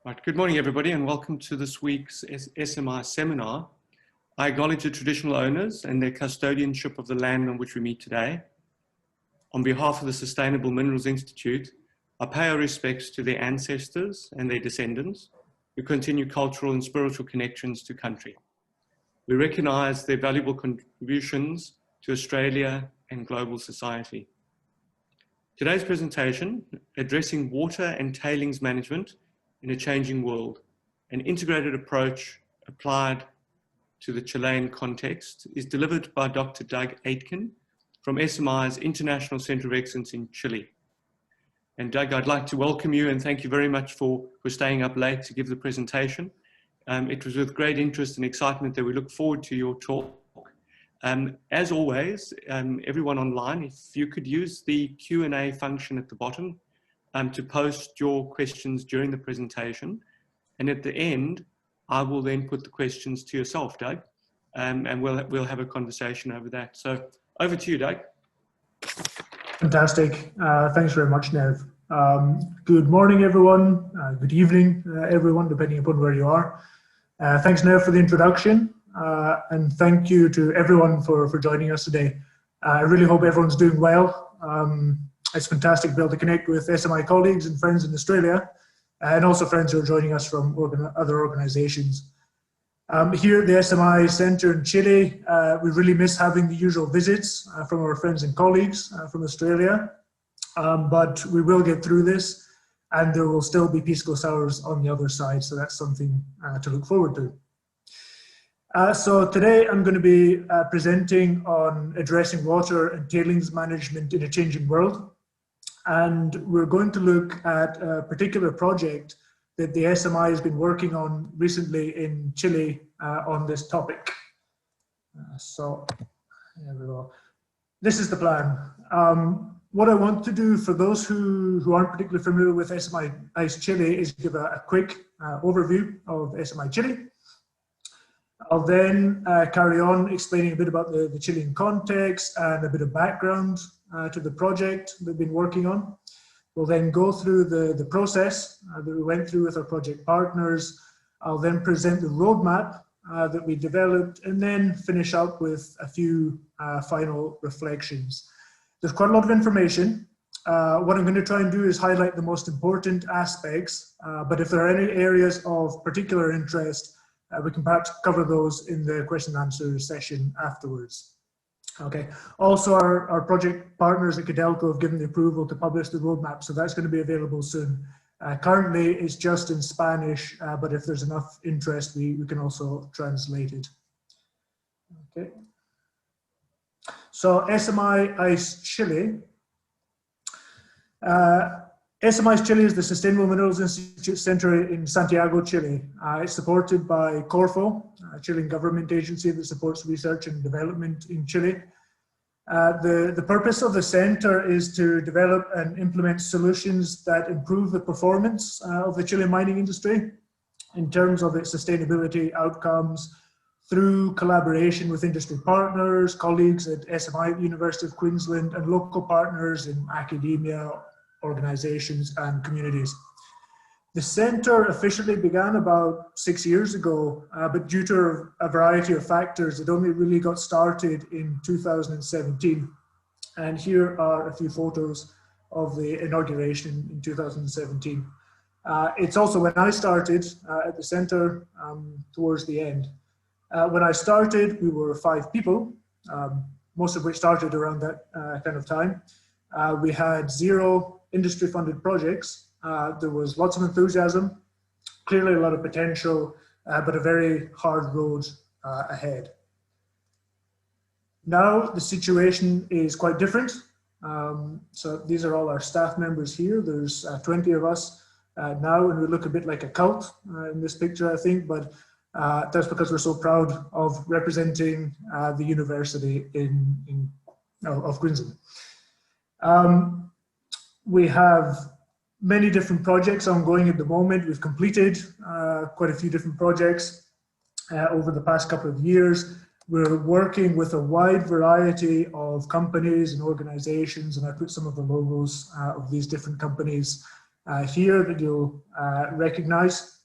Right. Good morning, everybody, and welcome to this week's SMI seminar. I acknowledge the traditional owners and their custodianship of the land on which we meet today. On behalf of the Sustainable Minerals Institute, I pay our respects to their ancestors and their descendants who continue cultural and spiritual connections to country. We recognize their valuable contributions to Australia and global society. Today's presentation, Addressing Water and Tailings Management in a Changing World, an integrated approach applied to the Chilean context, is delivered by Dr. Doug Aitken from SMI's International Centre of Excellence in Chile. And Doug, I'd like to welcome you and thank you very much for staying up late to give the presentation. It was with great interest and excitement that we look forward to your talk. As always, everyone online, if you could use the Q&A function at the bottom to post your questions during the presentation. And at the end, I will then put the questions to yourself, Doug, and we'll have a conversation over that. So over to you, Doug. Fantastic. Thanks very much, Nev. Good morning, everyone. Good evening, everyone, depending upon where you are. Thanks, Nev, for the introduction. And thank you to everyone for joining us today. I really hope everyone's doing well. It's fantastic to be able to connect with SMI colleagues and friends in Australia, and also friends who are joining us from other organizations. Here at the SMI Centre in Chile, we really miss having the usual visits from our friends and colleagues from Australia, but we will get through this, and there will still be pisco sours on the other side, so that's something to look forward to. So today I'm going to be presenting on addressing water and tailings management in a changing world. And we're going to look at a particular project that the SMI has been working on recently in Chile on this topic. So there we go. This is the plan. What I want to do for those who aren't particularly familiar with SMI-ICE-Chile is give a quick overview of SMI-Chile. I'll then carry on explaining a bit about the Chilean context and a bit of background to the project we've been working on. We'll then go through the process that we went through with our project partners. I'll then present the roadmap that we developed and then finish up with a few final reflections. There's quite a lot of information. What I'm going to try and do is highlight the most important aspects, but if there are any areas of particular interest, we can perhaps cover those in the question and answer session afterwards. Okay. Also, our project partners at CODELCO have given the approval to publish the roadmap, so that's going to be available soon. Currently, it's just in Spanish, but if there's enough interest, we can also translate it. Okay. So SMI-ICE-Chile. SMI-ICE-Chile is the Sustainable Minerals Institute Center in Santiago, Chile. It's supported by Corfo, a Chilean government agency that supports research and development in Chile. The purpose of the center is to develop and implement solutions that improve the performance of the Chilean mining industry in terms of its sustainability outcomes through collaboration with industry partners, colleagues at SMI University of Queensland, and local partners in academia, organizations and communities. The center officially began about 6 years ago, but due to a variety of factors, it only really got started in 2017. And here are a few photos of the inauguration in 2017. It's also when I started at the center towards the end. When I started, we were 5 people, most of which started around that kind of time. We had 0 industry-funded projects. There was lots of enthusiasm, clearly a lot of potential, but a very hard road ahead. Now the situation is quite different. So these are all our staff members here. There's 20 of us now, and we look a bit like a cult in this picture, I think, but that's because we're so proud of representing the University of Queensland. We have many different projects ongoing at the moment. We've completed quite a few different projects over the past couple of years. We're working with a wide variety of companies and organizations, and I put some of the logos of these different companies here that you'll recognize.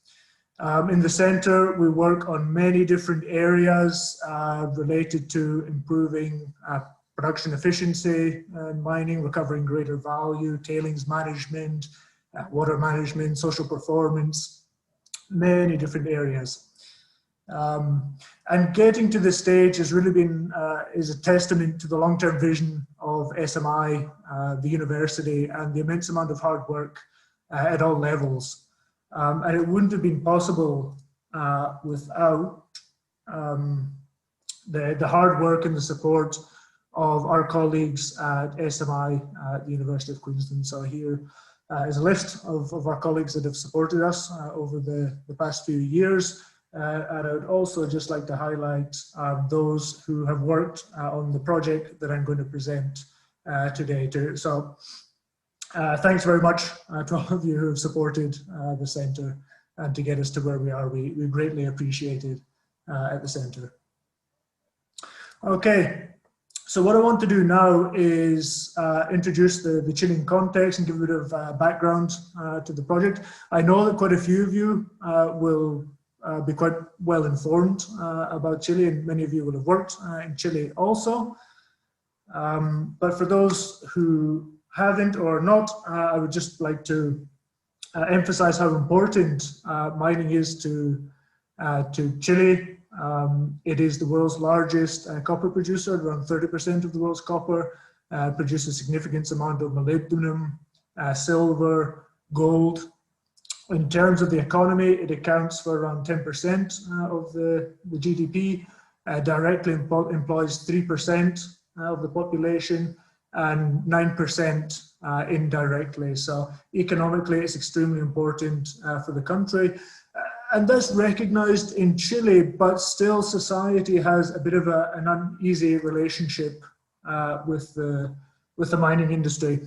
In the center, we work on many different areas related to improving production efficiency and mining, recovering greater value, tailings management, water management, social performance, many different areas. And getting to this stage has really been, is a testament to the long-term vision of SMI, the university, and the immense amount of hard work at all levels. And it wouldn't have been possible without the hard work and the support of our colleagues at SMI at the University of Queensland. So here is a list of our colleagues that have supported us over the past few years. And I would also just like to highlight those who have worked on the project that I'm going to present today too. So thanks very much to all of you who have supported the centre and to get us to where we are. We greatly appreciate it at the centre. Okay, so what I want to do now is introduce the Chilean context and give a bit of background to the project. I know that quite a few of you will be quite well informed about Chile, and many of you will have worked in Chile also. But for those who haven't or not, I would just like to emphasize how important mining is to Chile. It is the world's largest copper producer, around 30% of the world's copper, produces a significant amount of molybdenum, silver, gold. In terms of the economy, it accounts for around 10% of the GDP, directly employs 3% of the population, and 9% indirectly. So economically, it's extremely important for the country. And that's recognized in Chile, but still society has a bit of an uneasy relationship with the mining industry.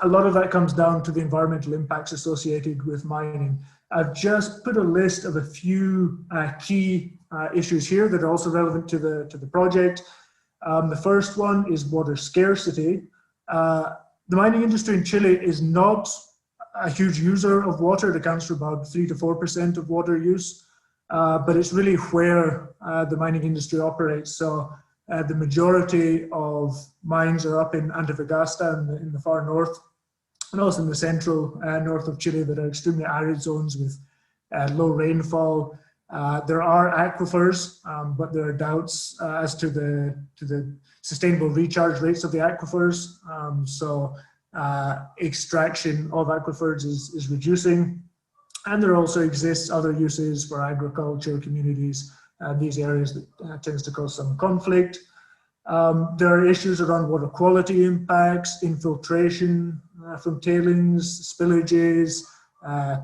A lot of that comes down to the environmental impacts associated with mining. I've just put a list of a few key issues here that are also relevant to the project. The first one is water scarcity. The mining industry in Chile is not a huge user of water. It accounts for about 3 to 4% of water use, but it's really where the mining industry operates. So the majority of mines are up in Antofagasta in the far north, and also in the central north of Chile that are extremely arid zones with low rainfall. There are aquifers, but there are doubts as to the sustainable recharge rates of the aquifers. So extraction of aquifers is reducing. And there also exists other uses for agriculture, communities, these areas that tends to cause some conflict. There are issues around water quality impacts, infiltration from tailings, spillages,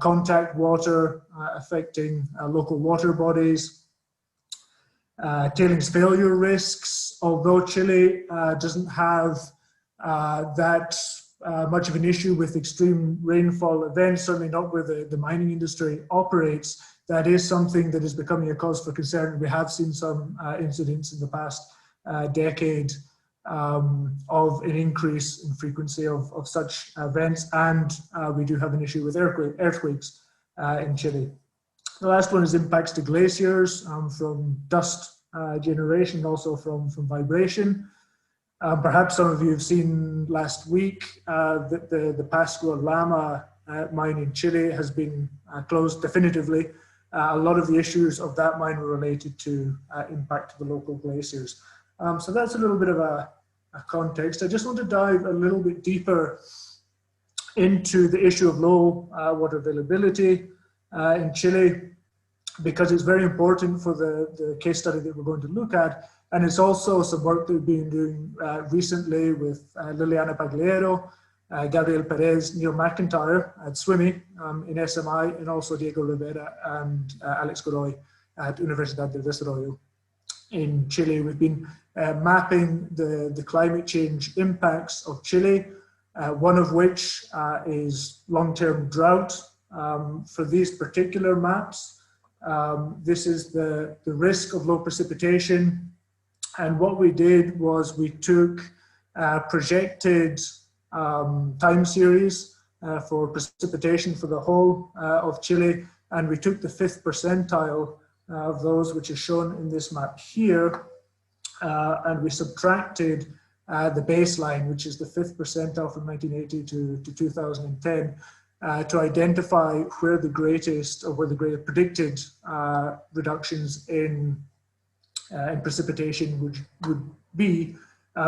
contact water affecting local water bodies, tailings failure risks. Although Chile doesn't have that much of an issue with extreme rainfall events, certainly not where the mining industry operates, that is something that is becoming a cause for concern. We have seen some incidents in the past decade of an increase in frequency of such events, and we do have an issue with earthquakes in Chile. The last one is impacts to glaciers from dust generation, also from vibration. Perhaps some of you have seen last week that the Pascua Lama mine in Chile has been closed definitively. A lot of the issues of that mine were related to impact to the local glaciers. So that's a little bit of a context. I just want to dive a little bit deeper into the issue of low water availability in Chile, because it's very important for the case study that we're going to look at. And it's also some work that we've been doing recently with Liliana Pagliero, Gabriel Perez, Neil McIntyre at SWIMI in SMI, and also Diego Rivera and Alex Godoy at Universidad del Desarrollo in Chile. We've been mapping the climate change impacts of Chile, one of which is long-term drought. For these particular maps, this is the risk of low precipitation. And what we did was we took projected time series for precipitation for the whole of Chile, and we took the 5th percentile of those, which is shown in this map here, and we subtracted the baseline, which is the 5th percentile from 1980 to 2010, to identify where the greatest, or where the greatest predicted reductions in precipitation would be,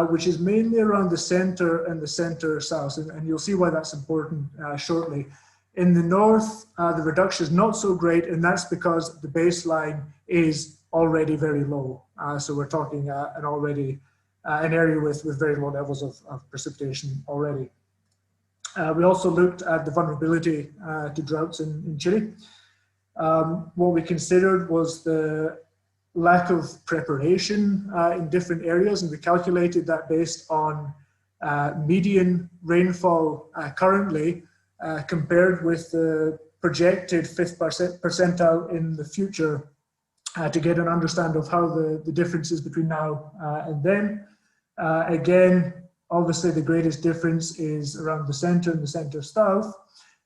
which is mainly around the center and the center south, and you'll see why that's important shortly. In the north, the reduction is not so great, and that's because the baseline is already very low. So we're talking an area with very low levels of precipitation already. We also looked at the vulnerability to droughts in Chile. What we considered was the lack of preparation in different areas, and we calculated that based on median rainfall currently compared with the projected 5th percentile in the future to get an understanding of how the differences between now and then. Again, obviously the greatest difference is around the center and the center south.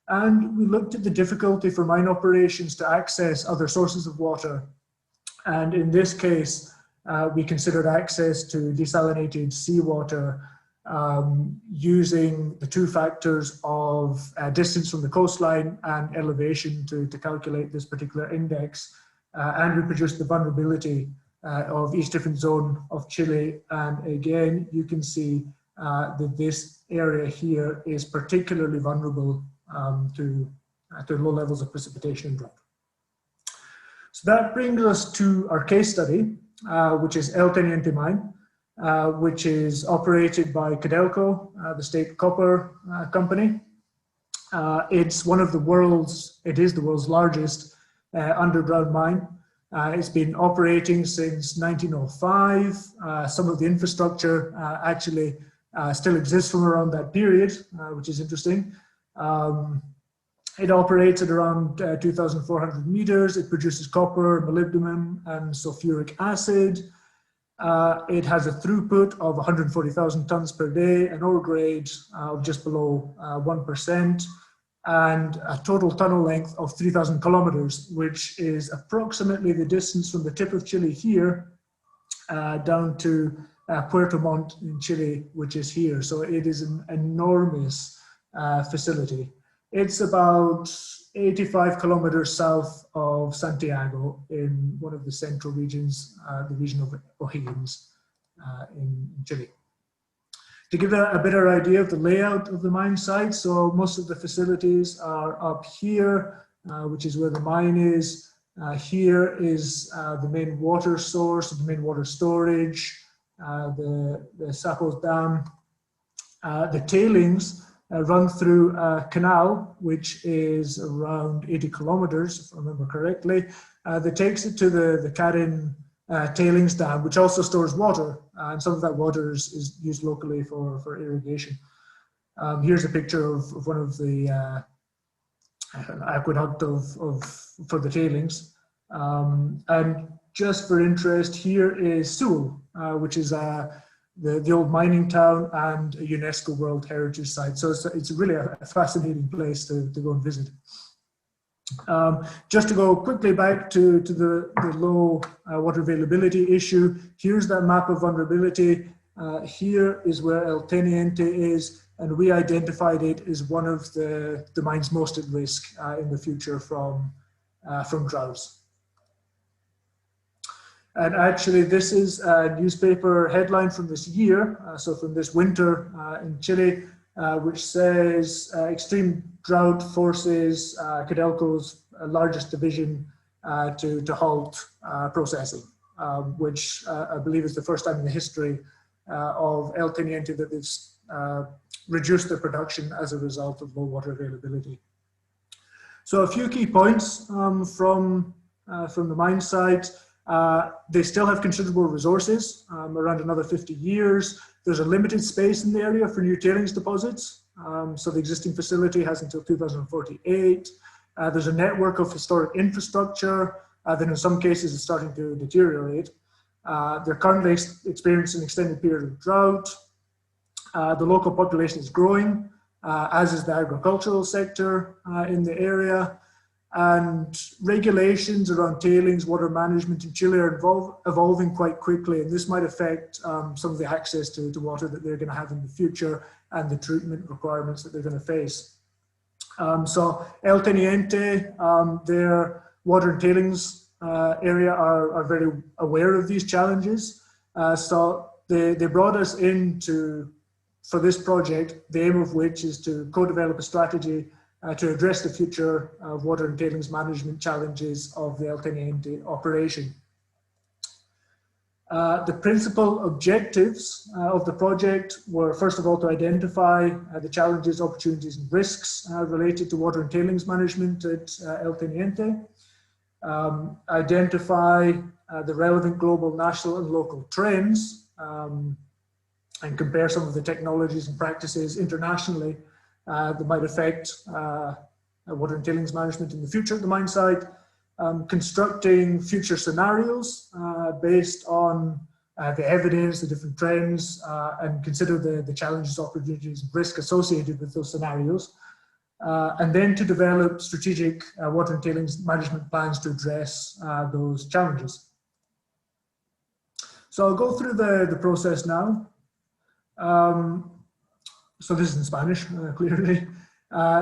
And we looked at the difficulty for mine operations to access other sources of water. And in this case, we considered access to desalinated seawater using the 2 factors of distance from the coastline and elevation to calculate this particular index. And we produced the vulnerability of each different zone of Chile. And again, you can see that this area here is particularly vulnerable to low levels of precipitation and drought. So that brings us to our case study, which is El Teniente mine, which is operated by CODELCO, the state copper company. It's one of the world's, it is the world's largest underground mine. It's been operating since 1905. Some of the infrastructure actually still exists from around that period, which is interesting. It operates at around 2,400 meters. It produces copper, molybdenum, and sulfuric acid. It has a throughput of 140,000 tons per day, an ore grade of just below 1%, and a total tunnel length of 3,000 kilometers, which is approximately the distance from the tip of Chile here down to Puerto Montt in Chile, which is here. So it is an enormous facility. It's about 85 kilometers south of Santiago in one of the central regions, the region of O'Higgins in Chile. To give a better idea of the layout of the mine site, so most of the facilities are up here, which is where the mine is. Here is the main water source, the main water storage, the Sapos Dam. The tailings run through a canal, which is around 80 kilometers, if I remember correctly, that takes it to the Karen tailings dam, which also stores water, and some of that water is used locally for irrigation. Here's a picture of one of the aqueduct for the tailings. And just for interest, here is Sewell, which is the old mining town and a UNESCO World Heritage Site. So it's really a fascinating place to go and visit. Just to go quickly back to the low water availability issue, here's that map of vulnerability. Here is where El Teniente is, and we identified it as one of the mines most at risk in the future from droughts. And actually, this is a newspaper headline from this year, so from this winter in Chile, which says extreme drought forces CODELCO's largest division to halt processing, which I believe is the first time in the history of El Teniente that they've reduced their production as a result of low water availability. So a few key points from the mine site. They still have considerable resources, around another 50 years. There's a limited space in the area for new tailings deposits. So the existing facility has until 2048. There's a network of historic infrastructure that in some cases is starting to deteriorate. They're currently experiencing an extended period of drought. The local population is growing, as is the agricultural sector in the area. And regulations around tailings water management in Chile are evolving quite quickly, and this might affect some of the access to water that they're going to have in the future and the treatment requirements that they're going to face. So El Teniente, their water and tailings area are very aware of these challenges. So they brought us in for this project, the aim of which is to co-develop a strategy to address the future of water and tailings management challenges of the El Teniente operation. The principal objectives of the project were, first of all, to identify the challenges, opportunities, and risks related to water and tailings management at El Teniente, identify the relevant global, national, and local trends, and compare some of the technologies and practices internationally that might affect water and tailings management in the future at the mine site, constructing future scenarios based on the evidence, the different trends, and consider the challenges, opportunities, and risk associated with those scenarios, and then to develop strategic water and tailings management plans to address those challenges. So I'll go through the process now. So this is in Spanish, clearly.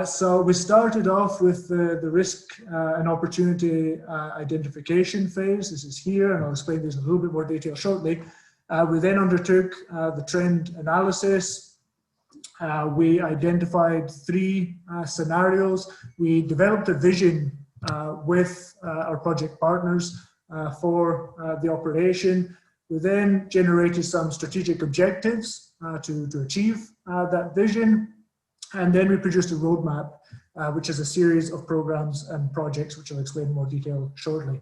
So we started off with the risk and opportunity identification phase. This is here, and I'll explain this in a little bit more detail shortly. We then undertook the trend analysis. We identified 3 scenarios. We developed a vision with our project partners for the operation. We then generated some strategic objectives to achieve that vision. And then we produced a roadmap, which is a series of programs and projects, which I'll explain in more detail shortly.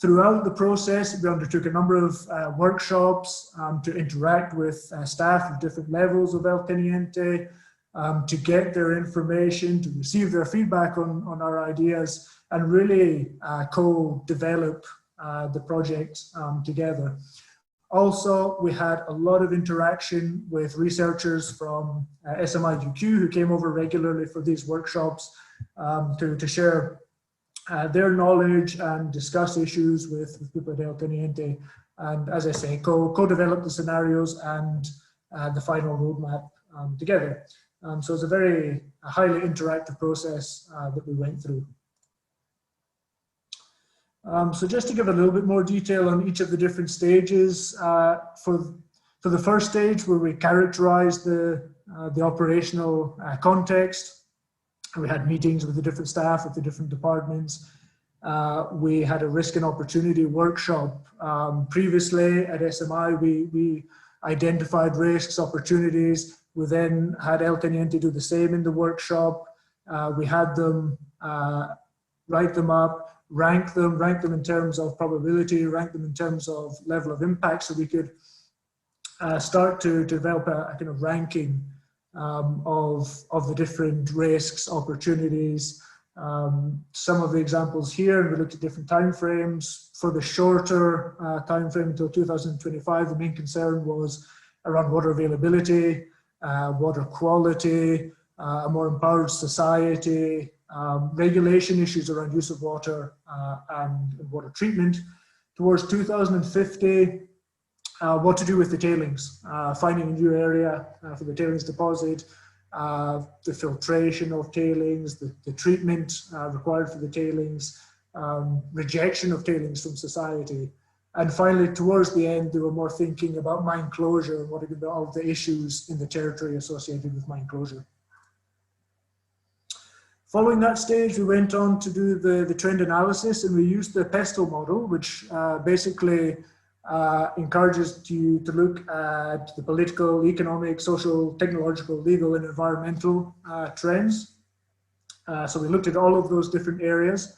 Throughout the process, we undertook a number of workshops to interact with staff of different levels of El Teniente, to get their information, to receive their feedback on our ideas, and really co-develop the project together. Also, we had a lot of interaction with researchers from SMI-ICE-Chile who came over regularly for these workshops to share their knowledge and discuss issues with people at El Teniente, and, as I say, co-develop the scenarios and the final roadmap together. So it's a very highly interactive process that we went through. So just to give a little bit more detail on each of the different stages, for the first stage, where we characterized the operational context, we had meetings with the different staff, with the different departments. We had a risk and opportunity workshop. Previously at SMI, we identified risks, opportunities. We then had El Teniente do the same in the workshop. We had them write them up, rank them in terms of probability, rank them in terms of level of impact, so we could start to develop a kind of ranking of the different risks, opportunities. Some of the examples here, we looked at different timeframes. For the shorter timeframe until 2025, the main concern was around water availability, water quality, a more empowered society, regulation issues around use of water and water treatment. Towards 2050, what to do with the tailings, finding a new area for the tailings deposit, the filtration of tailings, the treatment required for the tailings, rejection of tailings from society. And finally, towards the end, they were more thinking about mine closure and what are all the issues in the territory associated with mine closure. Following that stage, we went on to do the trend analysis, and we used the PESTEL model, which basically encourages you to look at the political, economic, social, technological, legal, and environmental trends. So we looked at all of those different areas,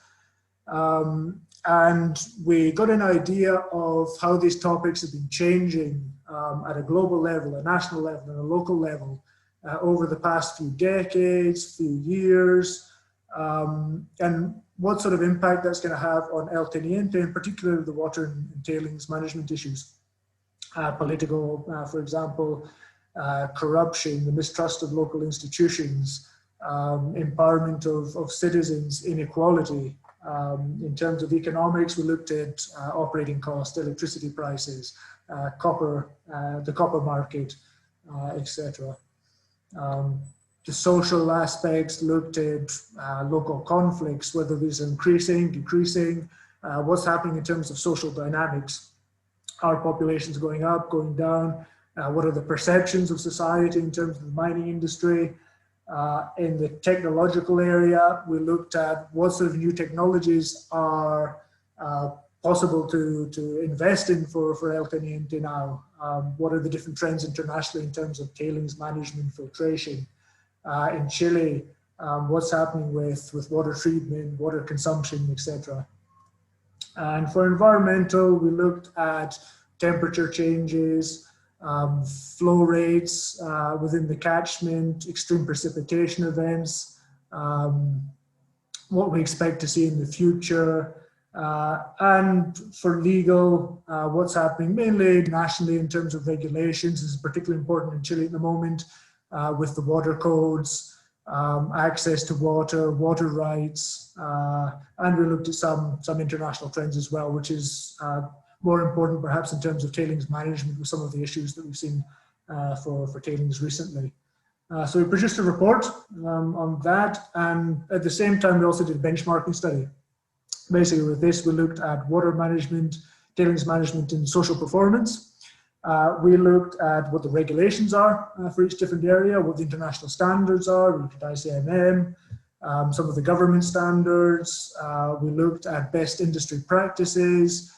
and we got an idea of how these topics have been changing at a global level, a national level, and a local level over the past few decades, few years, and what sort of impact that's going to have on El Teniente, in particular the water and tailings management issues. Political, for example, corruption, the mistrust of local institutions, empowerment of citizens, inequality. In terms of economics, we looked at operating costs, electricity prices, the copper market, etc. The social aspects looked at local conflicts, whether these are increasing, decreasing, what's happening in terms of social dynamics. Are populations going up, going down? What are the perceptions of society in terms of the mining industry? In the technological area, we looked at what sort of new technologies are possible to invest in for El Teniente now. What are the different trends internationally in terms of tailings management, filtration? In Chile, what's happening with water treatment, water consumption, etc. And for environmental, we looked at temperature changes, flow rates within the catchment, extreme precipitation events, what we expect to see in the future, and for legal, what's happening mainly nationally in terms of regulations. This is particularly important in Chile at the moment with the water codes, access to water, water rights, and we looked at some international trends as well, which is more important perhaps in terms of tailings management with some of the issues that we've seen for tailings recently. So we produced a report on that, and at the same time we also did a benchmarking study. Basically with this we looked at water management, tailings management and social performance. We looked at what the regulations are for each different area, what the international standards are. We looked at ICMM, some of the government standards. We looked at best industry practices.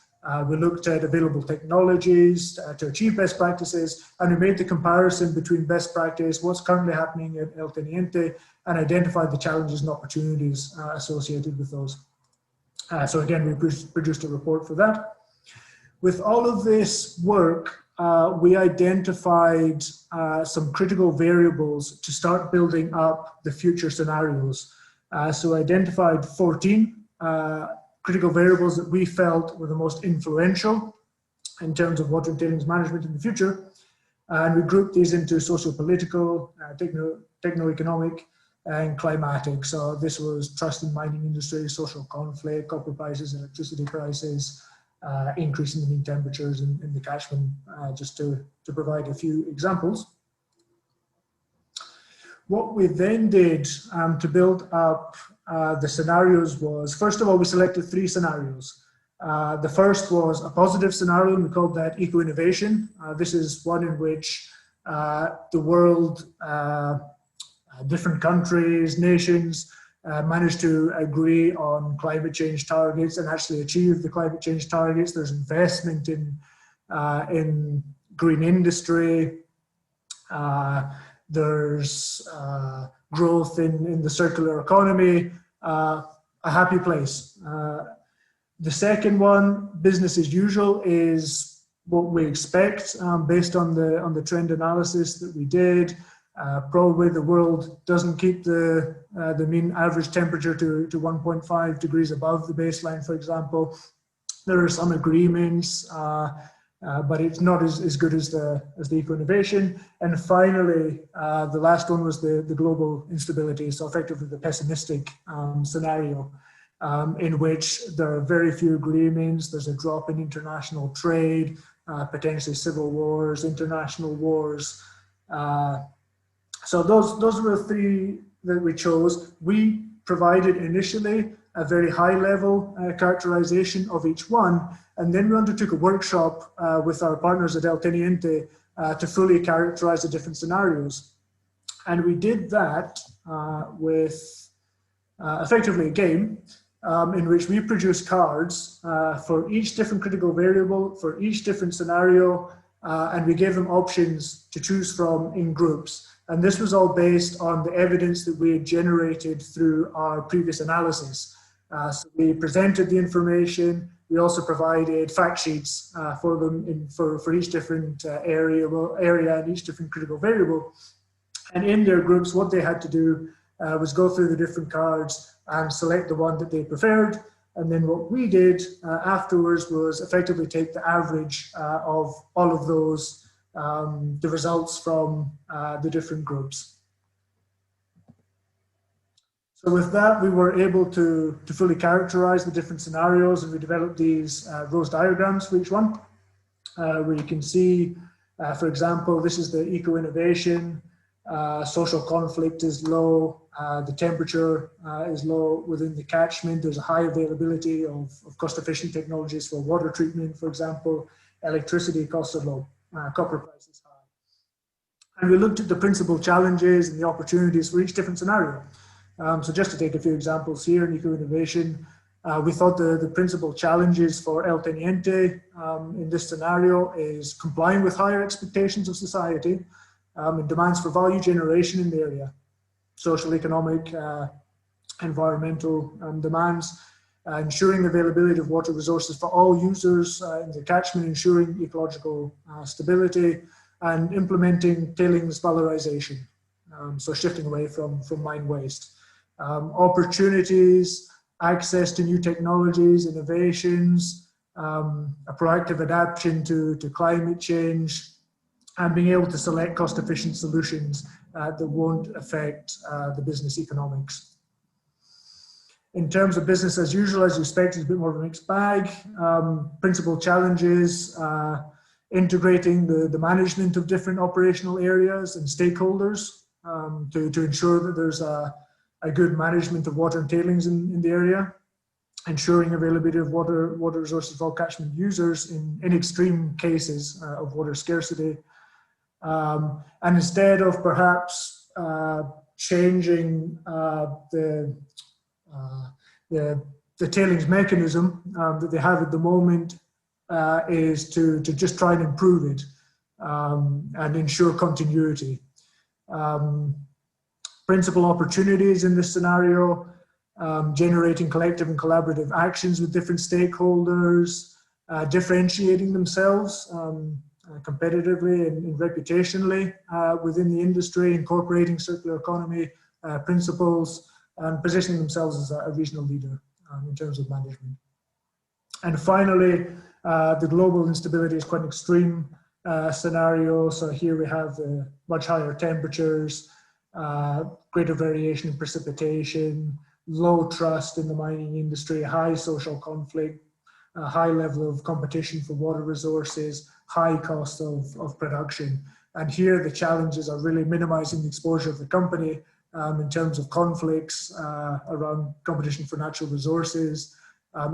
We looked at available technologies to achieve best practices, and we made the comparison between best practice, what's currently happening at El Teniente, and identified the challenges and opportunities associated with those. So again, we produced a report for that. With all of this work, we identified some critical variables to start building up the future scenarios. So we identified 14 critical variables that we felt were the most influential in terms of water and tailings management in the future. And we grouped these into socio-political, techno-economic, and climatic. So this was trust in mining industry, social conflict, copper prices, electricity prices, increase in the mean temperatures in the catchment, just to provide a few examples. What we then did to build up the scenarios was, first of all, we selected 3 scenarios. The first was a positive scenario, and we called that eco-innovation. This is one in which the world, different countries, nations, managed to agree on climate change targets and actually achieve the climate change targets. There's investment in green industry. There's growth in the circular economy, a happy place. The second one, business as usual, is what we expect based on the trend analysis that we did. Probably the world doesn't keep the mean average temperature to 1.5 degrees above the baseline, for example. There are some agreements, but it's not as good as the eco-innovation. And finally, the last one was the global instability, so effectively the pessimistic scenario, in which there are very few agreements. There's a drop in international trade, potentially civil wars, international wars. So those were the 3 that we chose. We provided initially a very high level characterization of each one, and then we undertook a workshop with our partners at El Teniente to fully characterize the different scenarios. And we did that with effectively a game in which we produced cards for each different critical variable, for each different scenario, and we gave them options to choose from in groups. And this was all based on the evidence that we had generated through our previous analysis. So we presented the information. We also provided fact sheets for them for each different area and each different critical variable. And in their groups, what they had to do was go through the different cards and select the one that they preferred. And then what we did afterwards was effectively take the average of all of those the results from the different groups. So with that, we were able to fully characterize the different scenarios, and we developed these rose diagrams for each one, where you can see, for example, this is the eco-innovation, social conflict is low, the temperature is low within the catchment, there's a high availability of cost-efficient technologies for water treatment, for example, electricity costs are low, copper price is high. And we looked at the principal challenges and the opportunities for each different scenario. So just to take a few examples here in eco-innovation, we thought the principal challenges for El Teniente in this scenario is complying with higher expectations of society and demands for value generation in the area, social, economic, environmental demands, ensuring availability of water resources for all users in the catchment, ensuring ecological stability, and implementing tailings valorization, so shifting away from mine waste. Opportunities, access to new technologies, innovations, a proactive adaptation to climate change, and being able to select cost-efficient solutions that won't affect the business economics. In terms of business as usual, as you expect, it's a bit more of a mixed bag. Principal challenges, integrating the management of different operational areas and stakeholders to ensure that there's a good management of water and tailings in the area, ensuring availability of water resources for all catchment users in extreme cases of water scarcity. And instead of perhaps changing the tailings mechanism that they have at the moment, is to just try and improve it and ensure continuity. Principal opportunities in this scenario, generating collective and collaborative actions with different stakeholders, differentiating themselves competitively and reputationally within the industry, incorporating circular economy principles, and positioning themselves as a regional leader in terms of management. And finally, the global instability is quite an extreme scenario. So here we have much higher temperatures, greater variation in precipitation, low trust in the mining industry, high social conflict, a high level of competition for water resources, high cost of production. And here the challenges are really minimizing the exposure of the company in terms of conflicts around competition for natural resources,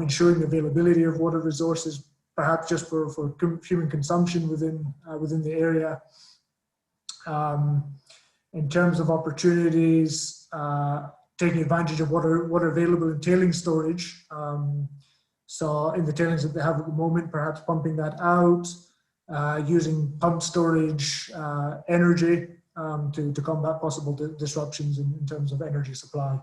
ensuring the availability of water resources, perhaps just for human consumption within the area. In terms of opportunities, taking advantage of water available in tailings storage. So in the tailings that they have at the moment, perhaps pumping that out, using pump storage energy to combat possible disruptions in terms of energy supply.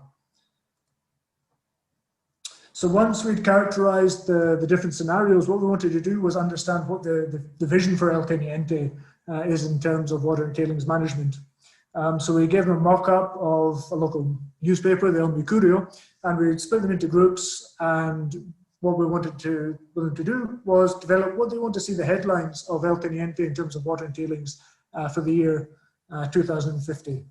So once we'd characterized the different scenarios, what we wanted to do was understand what the vision for El Teniente is in terms of water and tailings management. So we gave them a mock-up of a local newspaper, the El Mercurio, and we split them into groups, and what we wanted them to do was develop what they want to see the headlines of El Teniente in terms of water and tailings for the year 2050.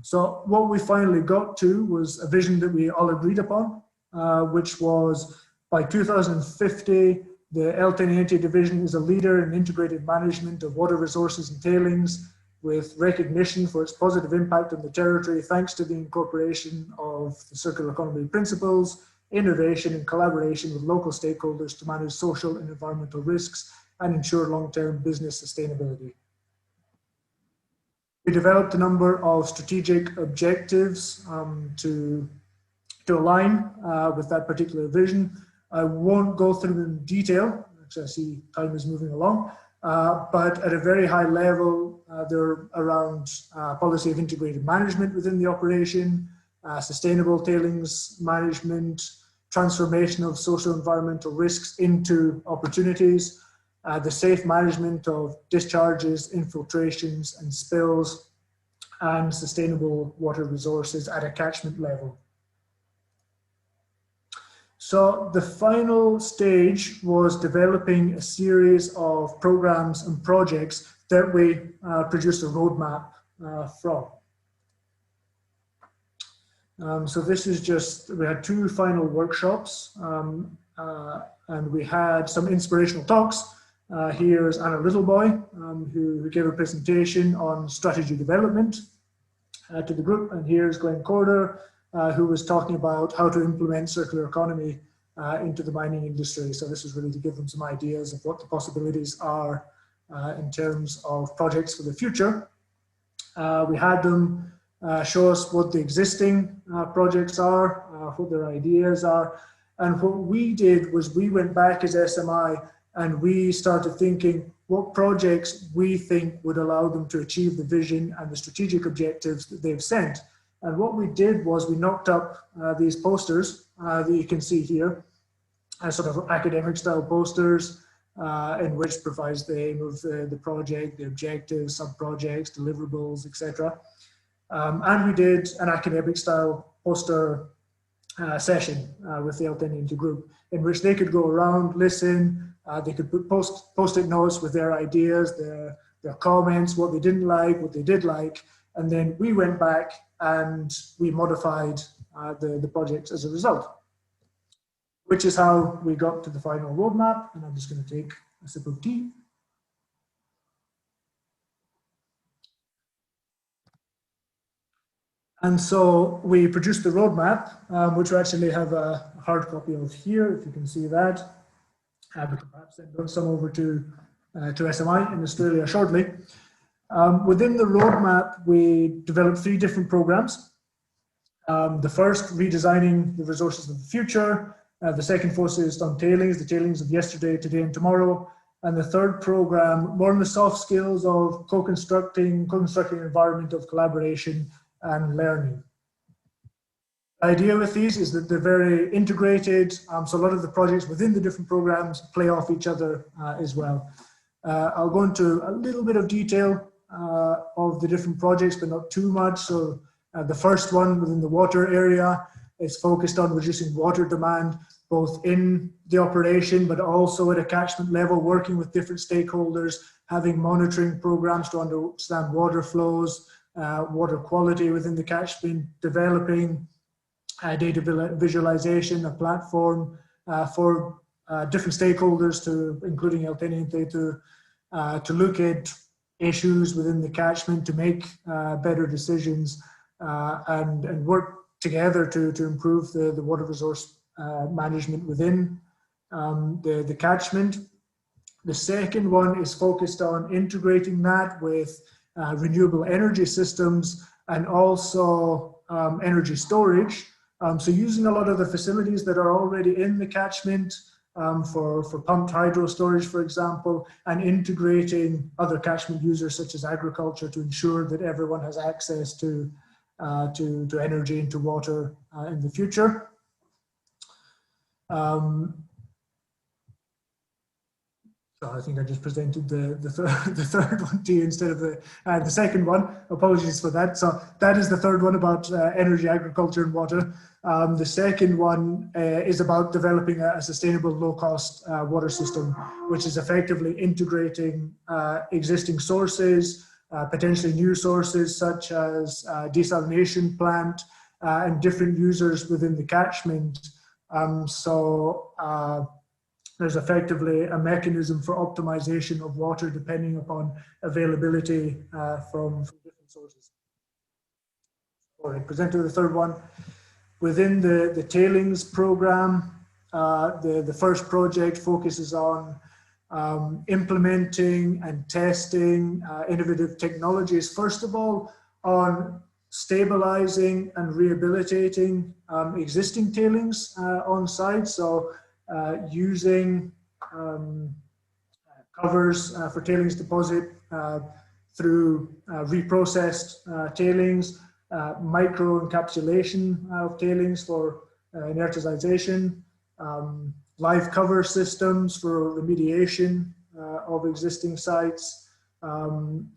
So what we finally got to was a vision that we all agreed upon, which was by 2050, the El Teniente division is a leader in integrated management of water resources and tailings, with recognition for its positive impact on the territory thanks to the incorporation of the circular economy principles, innovation and collaboration with local stakeholders to manage social and environmental risks and ensure long-term business sustainability. We developed a number of strategic objectives to align with that particular vision. I won't go through them in detail, because I see time is moving along, but at a very high level, they're around policy of integrated management within the operation, sustainable tailings management, transformation of social environmental risks into opportunities, the safe management of discharges, infiltrations and spills, and sustainable water resources at a catchment level. So the final stage was developing a series of programs and projects that we produced a roadmap from. So this is just, we had 2 final workshops and we had some inspirational talks. Here's Anna Littleboy, who gave a presentation on strategy development to the group. And here's Glenn Corder, who was talking about how to implement circular economy into the mining industry. So this was really to give them some ideas of what the possibilities are in terms of projects for the future. We had them show us what the existing projects are, what their ideas are. And what we did was we went back as SMI and we started thinking what projects we think would allow them to achieve the vision and the strategic objectives that they've set. And what we did was we knocked up these posters that you can see here, sort of academic style posters, in which provides the aim of the project, the objectives, sub-projects, deliverables, etc. And we did an academic style poster session with the Teniente group, in which they could go around, listen, they could put post-it notes with their ideas, their comments, what they didn't like, what they did like, and then we went back and we modified the projects as a result, which is how we got to the final roadmap. And I'm just going to take a sip of tea. And so we produced the roadmap, which we actually have a hard copy of here, if you can see that. We can perhaps send some over to SMI in Australia shortly. Within the roadmap, we developed 3 different programs. The first, redesigning the resources of the future. The second focused on tailings, the tailings of yesterday, today, and tomorrow. And the third program, more on the soft skills of co-constructing an environment of collaboration and learning. The idea with these is that they're very integrated, so a lot of the projects within the different programs play off each other as well. I'll go into a little bit of detail of the different projects, but not too much. So the first one within the water area is focused on reducing water demand, both in the operation, but also at a catchment level, working with different stakeholders, having monitoring programs to understand water flows, water quality within the catchment, developing data visualization, a platform for different stakeholders, including El Teniente, to look at issues within the catchment, to make better decisions, and work together to improve the water resource management within the catchment. The second one is focused on integrating that with renewable energy systems and also energy storage. So using a lot of the facilities that are already in the catchment for pumped hydro storage, for example, and integrating other catchment users such as agriculture to ensure that everyone has access to energy and to water in the future. So I think I just presented the third one to you instead of the second one. Apologies for that. So that is the third one about energy, agriculture, and water. The second one is about developing a sustainable, low-cost water system, which is effectively integrating existing sources, potentially new sources such as desalination plant and different users within the catchment. There's effectively a mechanism for optimization of water depending upon availability from different sources. All right, present to the third one. Within the tailings program, the first project focuses on implementing and testing innovative technologies. First of all, on stabilizing and rehabilitating existing tailings on site. So using covers for tailings deposit through reprocessed tailings, micro encapsulation of tailings for inertization, live cover systems for remediation of existing sites, and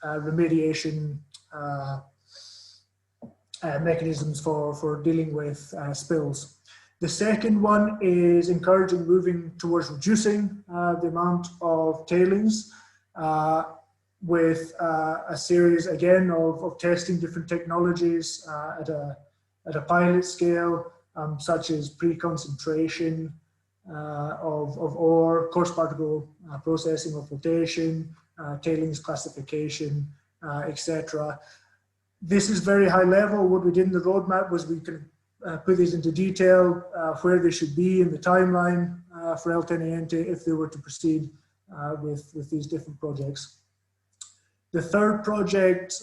remediation mechanisms for dealing with spills. The second one is encouraging moving towards reducing the amount of tailings with a series, again, of testing different technologies at a pilot scale, such as pre-concentration of ore, coarse particle processing or flotation, tailings classification, etc. This is very high level. What we did in the roadmap was we could put these into detail, where they should be in the timeline for El Teniente if they were to proceed with these different projects. The third project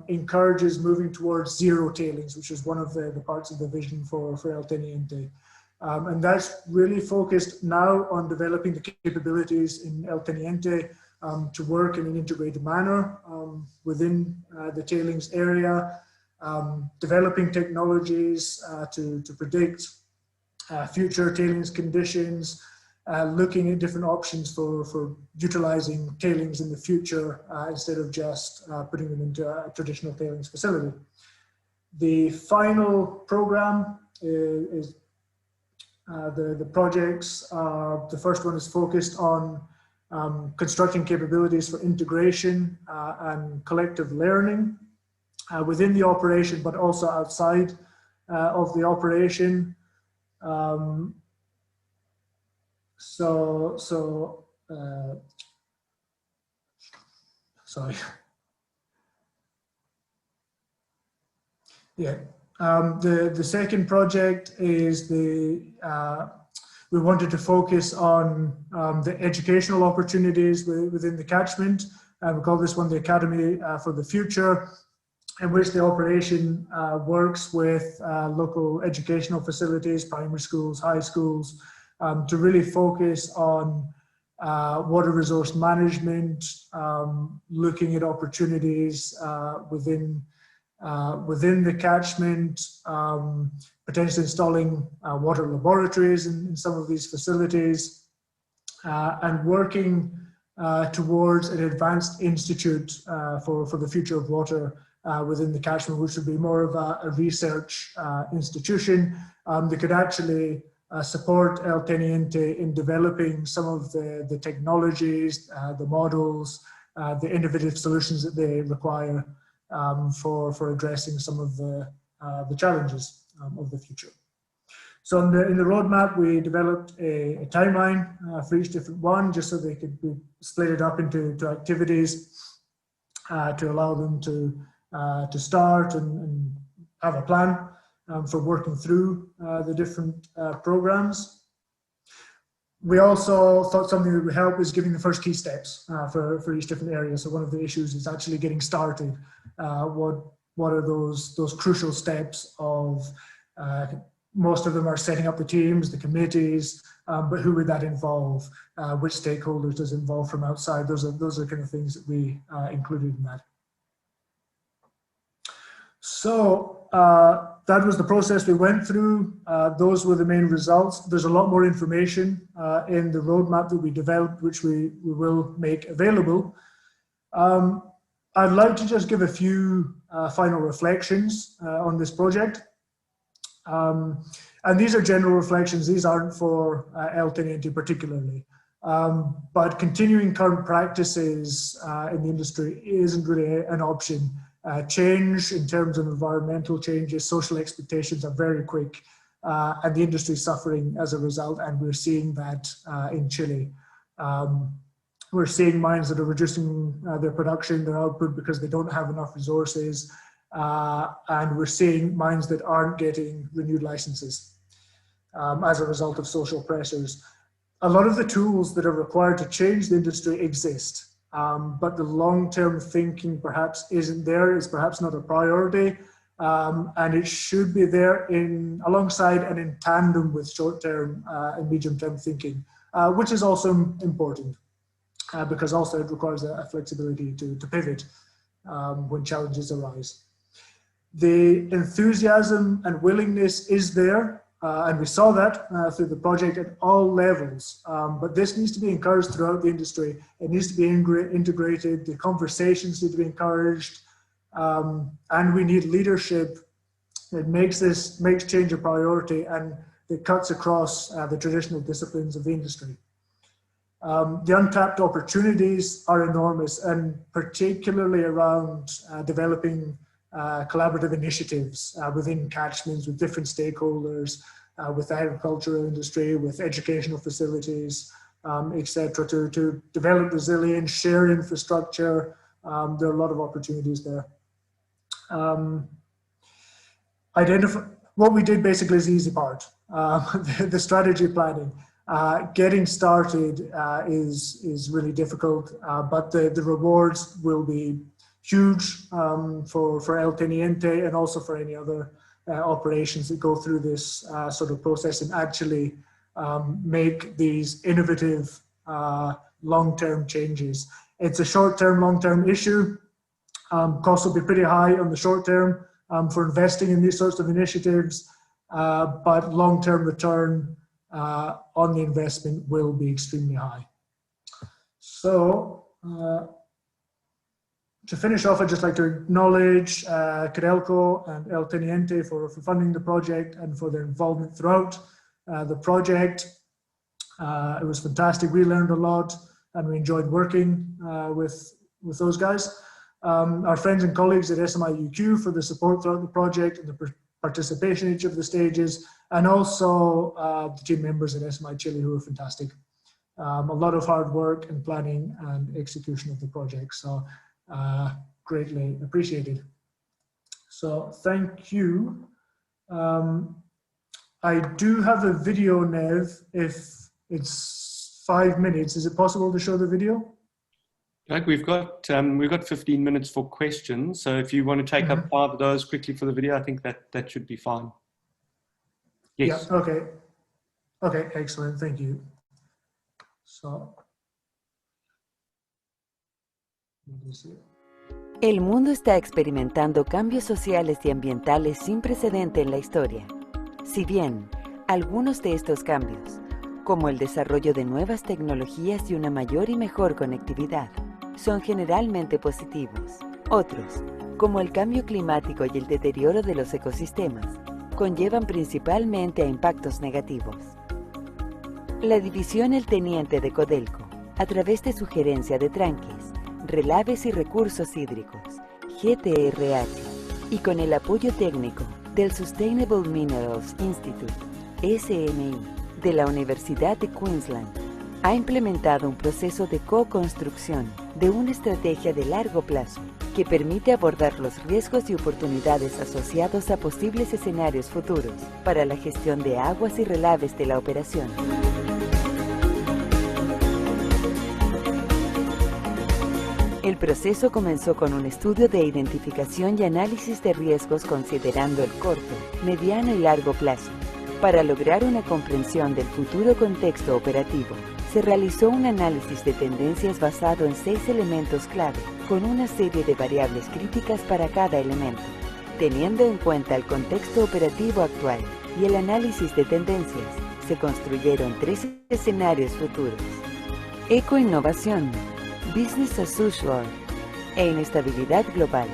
encourages moving towards zero tailings, which is one of the parts of the vision for El Teniente. And that's really focused now on developing the capabilities in El Teniente to work in an integrated manner within the tailings area, developing technologies to predict future tailings conditions, looking at different options for utilizing tailings in the future instead of just putting them into a traditional tailings facility. The final program is the projects. The first one is focused on constructing capabilities for integration and collective learning within the operation, but also outside of the operation. Sorry. Yeah. The second project is we wanted to focus on the educational opportunities within the catchment. We call this one the Academy for the Future, in which the operation works with local educational facilities, primary schools, high schools, to really focus on water resource management, looking at opportunities within the catchment, potentially installing water laboratories in some of these facilities, and working towards an advanced institute for the future of water within the catchment, which would be more of a research institution that could actually support El Teniente in developing some of the technologies, the models, the innovative solutions that they require for addressing some of the challenges of the future. So in the roadmap, we developed a timeline for each different one, just so they could be split up into activities to allow them to start and have a plan for working through the different programs. We also thought something that would help is giving the first key steps for each different area. So one of the issues is actually getting started. What are those crucial steps of, most of them are setting up the teams, the committees, but who would that involve? Which stakeholders does it involve from outside? Those are kind of things that we included in that. So that was the process we went through. Those were the main results. There's a lot more information in the roadmap that we developed, which we will make available. I'd like to just give a few final reflections on this project. And these are general reflections. These aren't for El Teniente particularly. But continuing current practices in the industry isn't really an option. Change in terms of environmental changes, social expectations are very quick, and the industry is suffering as a result, and we're seeing that in Chile. We're seeing mines that are reducing their production, their output, because they don't have enough resources, and we're seeing mines that aren't getting renewed licenses as a result of social pressures. A lot of the tools that are required to change the industry exist. But the long-term thinking perhaps isn't there, is perhaps not a priority, and it should be there alongside and in tandem with short-term and medium-term thinking, which is also important because also it requires a flexibility to pivot when challenges arise. The enthusiasm and willingness is there, and we saw that through the project at all levels, but this needs to be encouraged throughout the industry. It needs to be integrated, the conversations need to be encouraged, and we need leadership that makes change a priority, and that cuts across the traditional disciplines of the industry. The untapped opportunities are enormous, and particularly around developing collaborative initiatives within catchments with different stakeholders, with the agricultural industry, with educational facilities, etc., to develop resilience, share infrastructure. There are a lot of opportunities there. What we did basically is the easy part, the strategy planning. Getting started is really difficult, but the rewards will be huge for El Teniente and also for any other operations that go through this sort of process and actually make these innovative long-term changes. It's a short-term, long-term issue. Costs will be pretty high on the short term for investing in these sorts of initiatives, but long-term return on the investment will be extremely high. So to finish off, I'd just like to acknowledge CODELCO and El Teniente for funding the project and for their involvement throughout the project. It was fantastic. We learned a lot and we enjoyed working with those guys. Our friends and colleagues at SMI-ICE-Chile for the support throughout the project and the participation in each of the stages, and also the team members at SMI-Chile who were fantastic. A lot of hard work and planning and execution of the project, so greatly appreciated. So thank you. I do have a video, Nev, if it's 5 minutes. Is it possible to show the video? Doug, we've got 15 minutes for questions, so if you want to take up 5 of those quickly for the video, I think that should be fine. Yes. Yeah, okay. Okay, excellent, thank you. So, let me see. El mundo está experimentando cambios sociales y ambientales sin precedente en la historia. Si bien, algunos de estos cambios, como el desarrollo de nuevas tecnologías y una mayor y mejor conectividad, son generalmente positivos, otros, como el cambio climático y el deterioro de los ecosistemas, conllevan principalmente a impactos negativos. La división El Teniente de CODELCO, a través de su gerencia de tranques, relaves y recursos hídricos, GTRH, y con el apoyo técnico del Sustainable Minerals Institute, SMI, de la Universidad de Queensland, ha implementado un proceso de co-construcción de una estrategia de largo plazo que permite abordar los riesgos y oportunidades asociados a posibles escenarios futuros para la gestión de aguas y relaves de la operación. El proceso comenzó con un estudio de identificación y análisis de riesgos considerando el corto, mediano y largo plazo. Para lograr una comprensión del futuro contexto operativo, se realizó un análisis de tendencias basado en 6 elementos clave, con una serie de variables críticas para cada elemento. Teniendo en cuenta el contexto operativo actual y el análisis de tendencias, se construyeron 3 escenarios futuros: ecoinnovación, business as usual e inestabilidad global.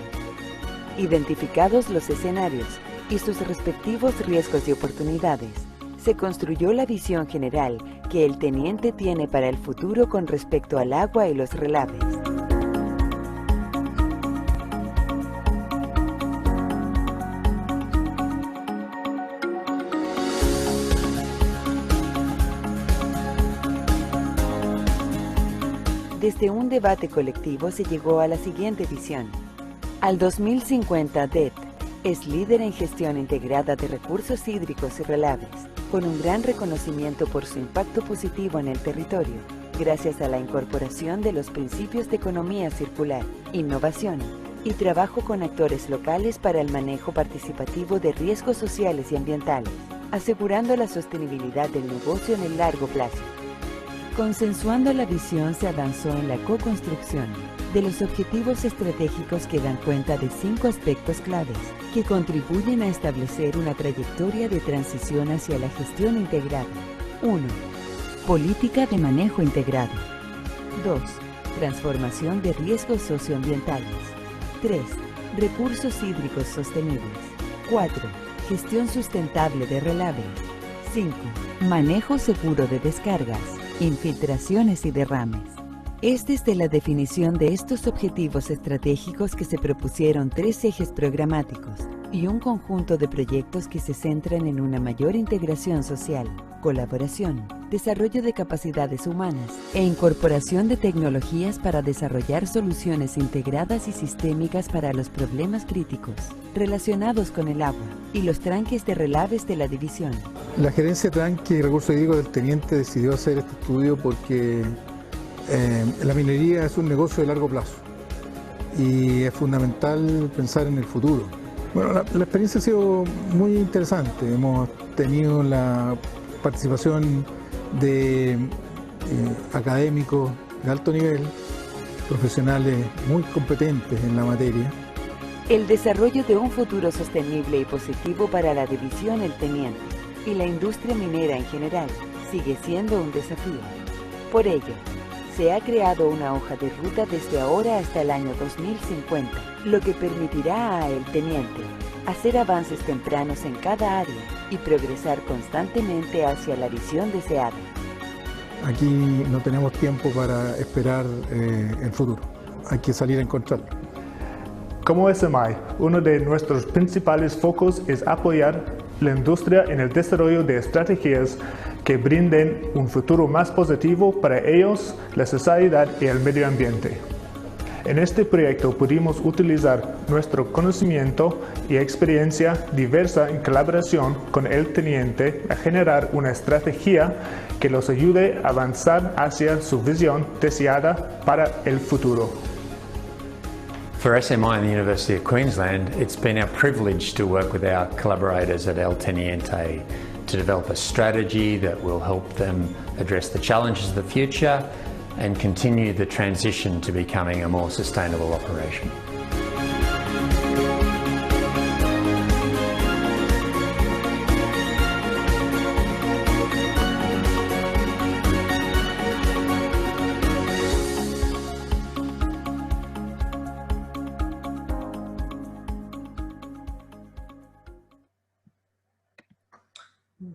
Identificados los escenarios y sus respectivos riesgos y oportunidades, se construyó la visión general que el Teniente tiene para el futuro con respecto al agua y los relaves. Desde un debate colectivo se llegó a la siguiente visión. Al 2050, DET es líder en gestión integrada de recursos hídricos y relaves, con un gran reconocimiento por su impacto positivo en el territorio, gracias a la incorporación de los principios de economía circular, innovación y trabajo con actores locales para el manejo participativo de riesgos sociales y ambientales, asegurando la sostenibilidad del negocio en el largo plazo. Consensuando la visión, se avanzó en la co-construcción de los objetivos estratégicos que dan cuenta de 5 aspectos claves que contribuyen a establecer una trayectoria de transición hacia la gestión integrada. 1. Política de manejo integrado. 2. Transformación de riesgos socioambientales. 3. Recursos hídricos sostenibles. 4. Gestión sustentable de relave. 5. Manejo seguro de descargas, infiltraciones y derrames. Es desde la definición de estos objetivos estratégicos que se propusieron 3 ejes programáticos y un conjunto de proyectos que se centran en una mayor integración social, colaboración, desarrollo de capacidades humanas e incorporación de tecnologías para desarrollar soluciones integradas y sistémicas para los problemas críticos relacionados con el agua y los tranques de relaves de la división. La gerencia de tranque y recursos hídricos del Teniente decidió hacer este estudio porque la minería es un negocio de largo plazo y es fundamental pensar en el futuro. Bueno, la experiencia ha sido muy interesante. Hemos tenido la participación de académicos de alto nivel, profesionales muy competentes en la materia. El desarrollo de un futuro sostenible y positivo para la división El Teniente y la industria minera en general sigue siendo un desafío. Por ello, se ha creado una hoja de ruta desde ahora hasta el año 2050, lo que permitirá a El Teniente hacer avances tempranos en cada área y progresar constantemente hacia la visión deseada. Aquí no tenemos tiempo para esperar el futuro, hay que salir a encontrarlo. Como SMI, uno de nuestros principales focos es apoyar la industria en el desarrollo de estrategias que brinden un futuro más positivo para ellos, la sociedad y el medio ambiente. En este proyecto pudimos utilizar nuestro conocimiento y experiencia diversa en colaboración con el Teniente a generar una estrategia que los ayude a avanzar hacia su visión deseada para el futuro. For SMI and the University of Queensland, it's been our privilege to work with our collaborators at El Teniente to develop a strategy that will help them address the challenges of the future and continue the transition to becoming a more sustainable operation.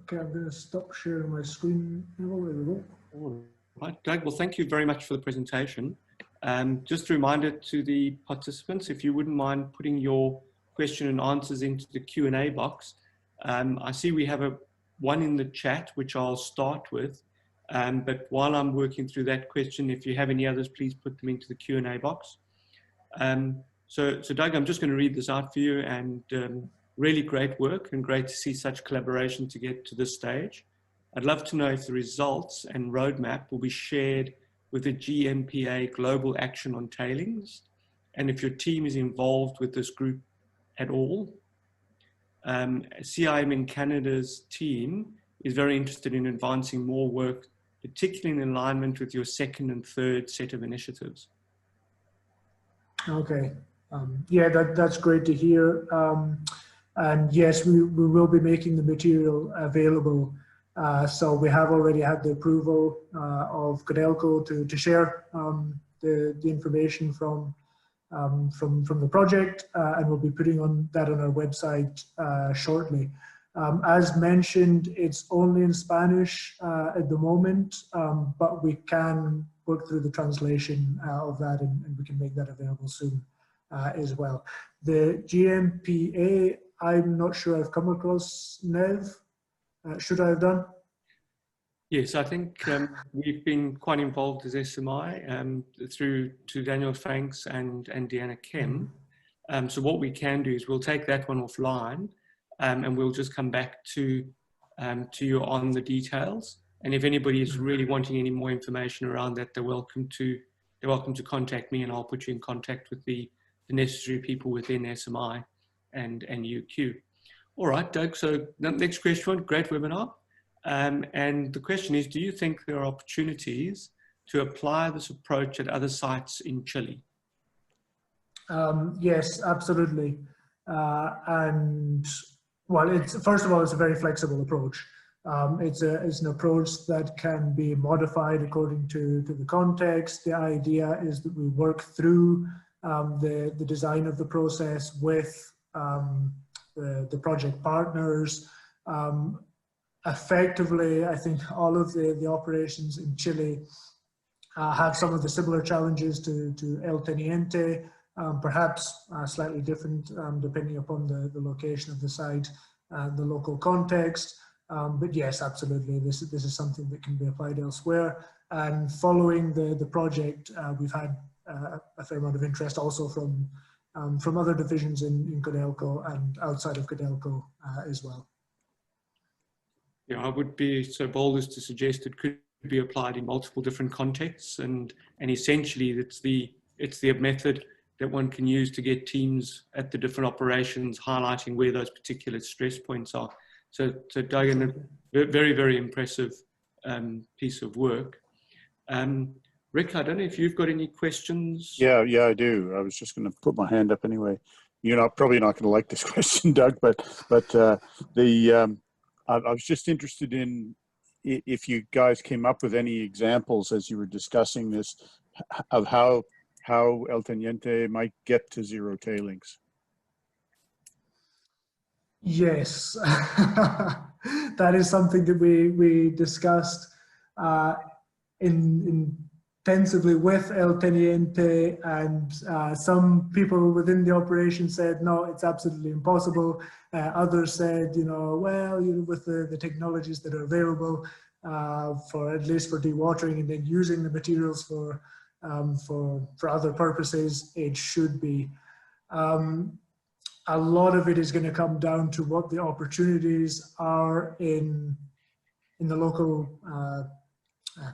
Okay, I'm going to stop sharing my screen now. There we go. All right, Doug, well, thank you very much for the presentation. Just a reminder to the participants, if you wouldn't mind putting your question and answers into the Q&A box. I see we have one in the chat, which I'll start with. But while I'm working through that question, if you have any others, please put them into the Q&A box. So Doug, I'm just going to read this out for you, and really great work and great to see such collaboration to get to this stage. I'd love to know if the results and roadmap will be shared with the GMPA Global Action on Tailings, and if your team is involved with this group at all. CIM in Canada's team is very interested in advancing more work, particularly in alignment with your second and third set of initiatives. Okay, yeah, that's great to hear. And yes, we will be making the material available. So we have already had the approval of CODELCO to share the information from the project, and we'll be putting that on our website shortly. As mentioned, it's only in Spanish at the moment, but we can work through the translation of that, and we can make that available soon as well. The GMPA, I'm not sure I've come across, Nev. Should I have done? Yes, I think we've been quite involved as SMI through to Daniel Franks and Deanna Kim. So what we can do is we'll take that one offline, and we'll just come back to you on the details. And if anybody is really wanting any more information around that, they're welcome to contact me, and I'll put you in contact with the necessary people within SMI and UQ. All right, Doug, so the next question, great webinar. And the question is, do you think there are opportunities to apply this approach at other sites in Chile? Yes, absolutely. And well, first of all, it's a very flexible approach. It's an approach that can be modified according to the context. The idea is that we work through the design of the process with the project partners. effectively, I think all of the operations in Chile have some of the similar challenges to El Teniente, perhaps slightly different depending upon the location of the site and the local context. But yes, absolutely, this is something that can be applied elsewhere. And following the project, we've had a fair amount of interest also from other divisions in CODELCO and outside of CODELCO as well. Yeah, I would be so bold as to suggest it could be applied in multiple different contexts, and essentially it's the method that one can use to get teams at the different operations highlighting where those particular stress points are. So Doug, a very, very impressive piece of work. Rick, I don't know if you've got any questions. Yeah, I do. I was just going to put my hand up anyway. You're probably not going to like this question, Doug, but I was just interested in if you guys came up with any examples as you were discussing this of how El Teniente might get to zero tailings. Yes, that is something that we discussed intensively with El Teniente, and some people within the operation said, no, it's absolutely impossible. Others said, well, with the technologies that are available for at least for dewatering and then using the materials for other purposes, it should be. A lot of it is going to come down to what the opportunities are in the local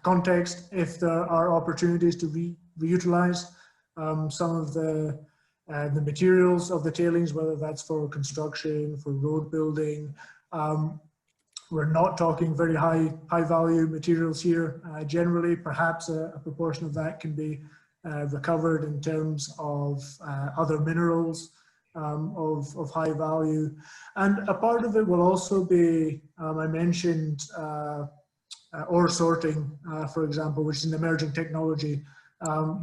context. If there are opportunities to reutilize some of the materials of the tailings, whether that's for construction, for road building. We're not talking very high value materials here. Generally, perhaps a proportion of that can be recovered in terms of other minerals of high value. And a part of it will also be, I mentioned ore sorting, for example, which is an emerging technology,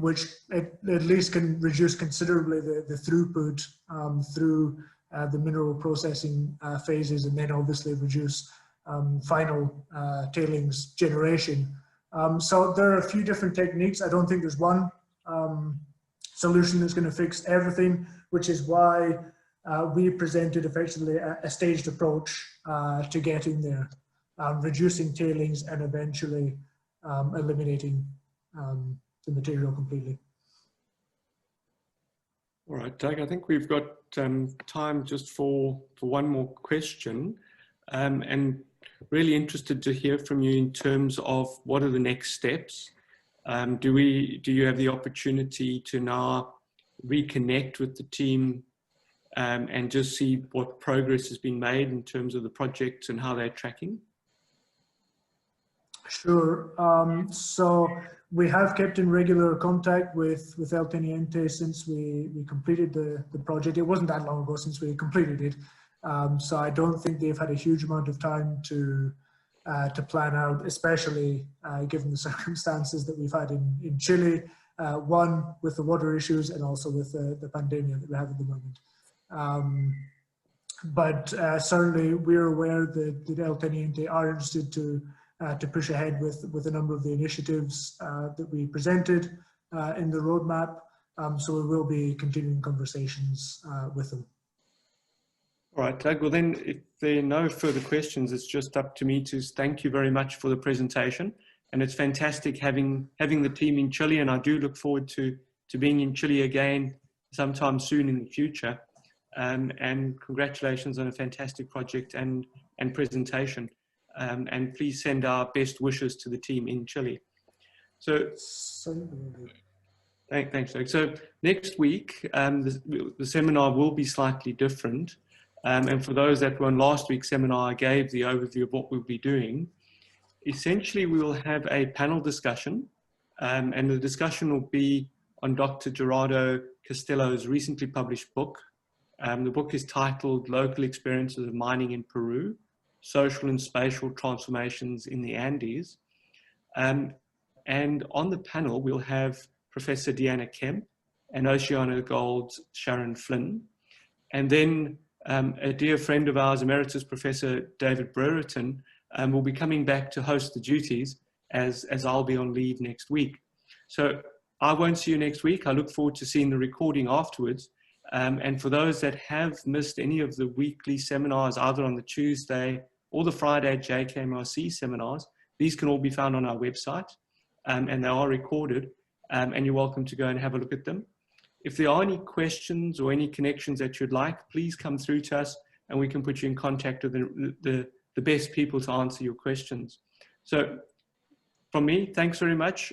which at least can reduce considerably the throughput through the mineral processing phases, and then obviously reduce final tailings generation. So there are a few different techniques. I don't think there's one solution that's going to fix everything, which is why we presented effectively a staged approach to getting there, reducing tailings and eventually eliminating the material completely. All right, Doug, I think we've got time just for one more question, and really interested to hear from you in terms of what are the next steps. Do you have the opportunity to now reconnect with the team and just see what progress has been made in terms of the projects and how they're tracking? Sure. So we have kept in regular contact with El Teniente since we completed the project. It wasn't that long ago since we completed it. So I don't think they've had a huge amount of time to plan out, especially given the circumstances that we've had in Chile, one with the water issues and also with the pandemic that we have at the moment. But certainly we're aware that El Teniente are interested to push ahead with a number of the initiatives that we presented in the roadmap. So we will be continuing conversations with them. All right, Doug, well then, if there are no further questions, it's just up to me to thank you very much for the presentation. And it's fantastic having the team in Chile, and I do look forward to being in Chile again sometime soon in the future. And congratulations on a fantastic project and presentation. And please send our best wishes to the team in Chile. So, thanks, Doug. So next week, the seminar will be slightly different. And for those that were on last week's seminar, I gave the overview of what we'll be doing. Essentially, we will have a panel discussion, and the discussion will be on Dr. Gerardo Castillo's recently published book. The book is titled Local Experiences of Mining in Peru, Social and Spatial Transformations in the Andes. And on the panel, we'll have Professor Deanna Kemp and OceanaGold's Sharon Flynn. And then a dear friend of ours, Emeritus Professor David Brereton, will be coming back to host the duties as I'll be on leave next week. So I won't see you next week. I look forward to seeing the recording afterwards. And for those that have missed any of the weekly seminars, either on the Tuesday or the Friday JKMRC seminars, these can all be found on our website, and they are recorded, and you're welcome to go and have a look at them. If there are any questions or any connections that you'd like, please come through to us and we can put you in contact with the best people to answer your questions. So from me, thanks very much.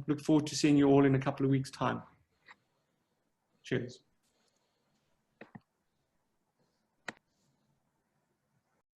Look forward to seeing you all in a couple of weeks' time. Cheers.